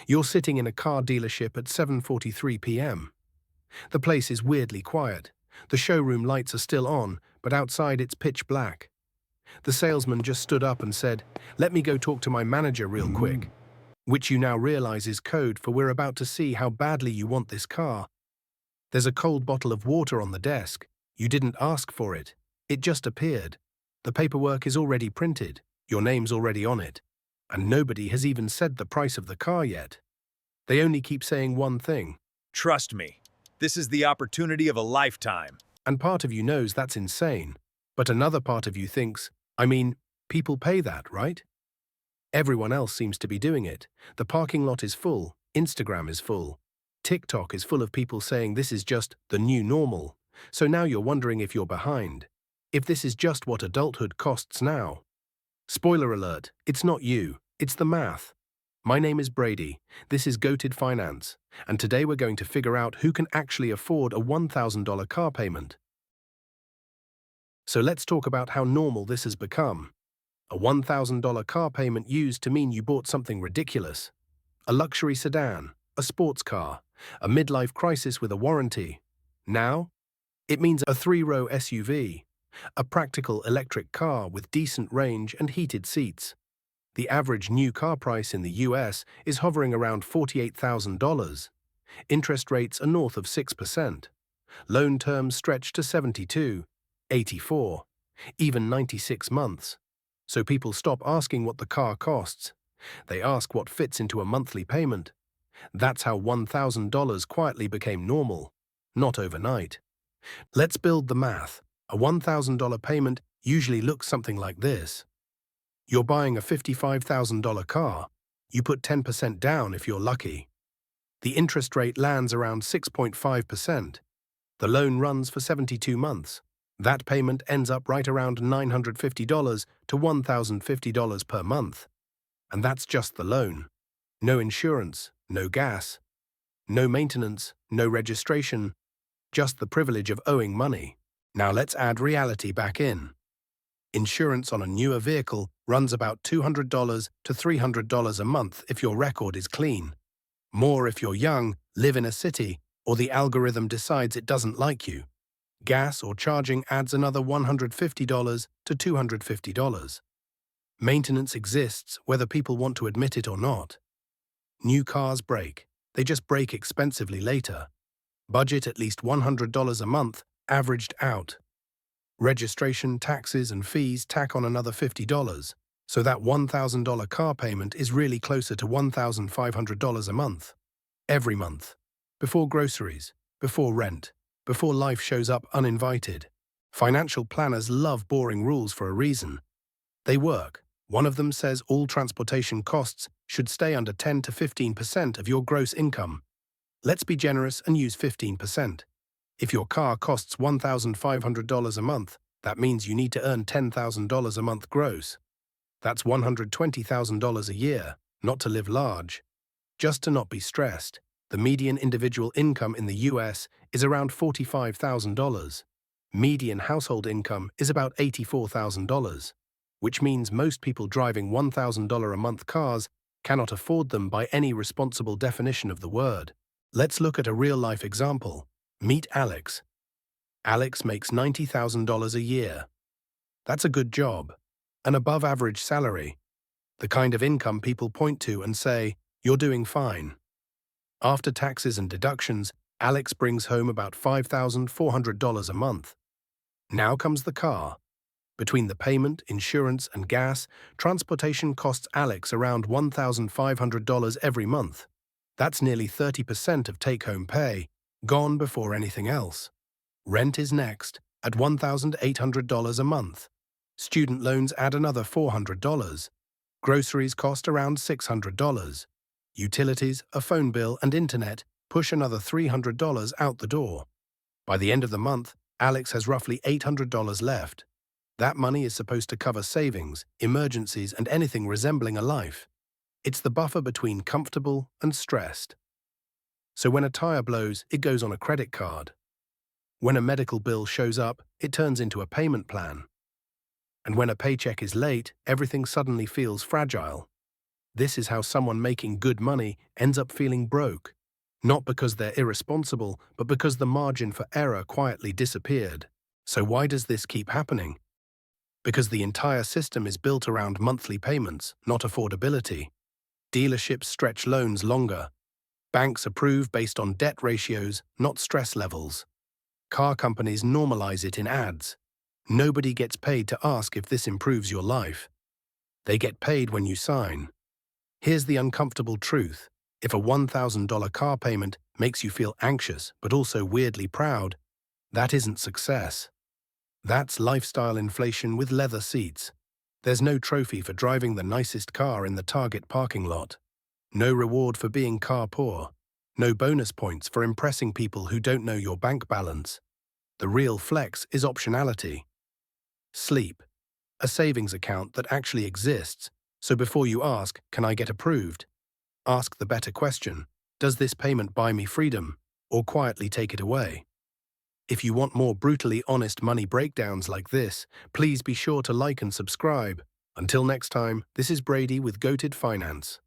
You're sitting in a car dealership at 7:43 p.m. The place is weirdly quiet. The showroom lights are still on, but outside it's pitch black. The salesman just stood up and said, "Let me go talk to my manager real quick," which you now realize is code for "we're about to see how badly you want this car." There's a cold bottle of water on the desk. You didn't ask for it. It just appeared. The paperwork is already printed. Your name's already on it. And nobody has even said the price of the car yet. They only keep saying one thing. Trust me, this is the opportunity of a lifetime. And part of you knows that's insane. But another part of you thinks, people pay that, right? Everyone else seems to be doing it. The parking lot is full. Instagram is full. TikTok is full of people saying this is just the new normal. So now you're wondering if you're behind. If this is just what adulthood costs now. Spoiler alert, it's not you, it's the math. My name is Brady, this is Goated Finance, and today we're going to figure out who can actually afford a $1,000 car payment. So let's talk about how normal this has become. A $1,000 car payment used to mean you bought something ridiculous. A luxury sedan, a sports car, a midlife crisis with a warranty. Now, it means a 3-row SUV, a practical electric car with decent range and heated seats. The average new car price in the US is hovering around $48,000. Interest rates are north of 6%. Loan terms stretch to 72, 84, even 96 months. So people stop asking what the car costs. They ask what fits into a monthly payment. That's how $1,000 quietly became normal, not overnight. Let's build the math. A $1,000 payment usually looks something like this. You're buying a $55,000 car. You put 10% down if you're lucky. The interest rate lands around 6.5%. The loan runs for 72 months. That payment ends up right around $950 to $1,050 per month. And that's just the loan. No insurance, no gas, no maintenance, no registration, just the privilege of owing money. Now let's add reality back in. Insurance on a newer vehicle runs about $200 to $300 a month if your record is clean. More if you're young, live in a city, or the algorithm decides it doesn't like you. Gas or charging adds another $150 to $250. Maintenance exists whether people want to admit it or not. New cars break. They just break expensively later. Budget at least $100 a month, averaged out. Registration, taxes, and fees tack on another $50, so that $1,000 car payment is really closer to $1,500 a month. Every month. Before groceries, before rent, before life shows up uninvited. Financial planners love boring rules for a reason. They work. One of them says all transportation costs should stay under 10 to 15% of your gross income. Let's be generous and use 15%. If your car costs $1,500 a month, that means you need to earn $10,000 a month gross. That's $120,000 a year, not to live large. Just to not be stressed, the median individual income in the US is around $45,000. Median household income is about $84,000, which means most people driving $1,000 a month cars cannot afford them by any responsible definition of the word. Let's look at a real-life example. Meet Alex. Alex makes $90,000 a year. That's a good job, an above-average salary, the kind of income people point to and say, "You're doing fine." After taxes and deductions, Alex brings home about $5,400 a month. Now comes the car. Between the payment, insurance, and gas, transportation costs Alex around $1,500 every month. That's nearly 30% of take-home pay, gone before anything else. Rent is next, at $1,800 a month. Student loans add another $400. Groceries cost around $600. Utilities, a phone bill, and internet push another $300 out the door. By the end of the month, Alex has roughly $800 left. That money is supposed to cover savings, emergencies, and anything resembling a life. It's the buffer between comfortable and stressed. So when a tire blows, it goes on a credit card. When a medical bill shows up, it turns into a payment plan. And when a paycheck is late, everything suddenly feels fragile. This is how someone making good money ends up feeling broke. Not because they're irresponsible, but because the margin for error quietly disappeared. So why does this keep happening? Because the entire system is built around monthly payments, not affordability. Dealerships stretch loans longer. Banks approve based on debt ratios, not stress levels. Car companies normalize it in ads. Nobody gets paid to ask if this improves your life. They get paid when you sign. Here's the uncomfortable truth. If a $1,000 car payment makes you feel anxious but also weirdly proud, that isn't success. That's lifestyle inflation with leather seats. There's no trophy for driving the nicest car in the Target parking lot. No reward for being car poor. No bonus points for impressing people who don't know your bank balance. The real flex is optionality. Sleep. A savings account that actually exists. So before you ask, can I get approved? Ask the better question. Does this payment buy me freedom, or quietly take it away? If you want more brutally honest money breakdowns like this, please be sure to like and subscribe. Until next time, this is Brady with Goated Finance.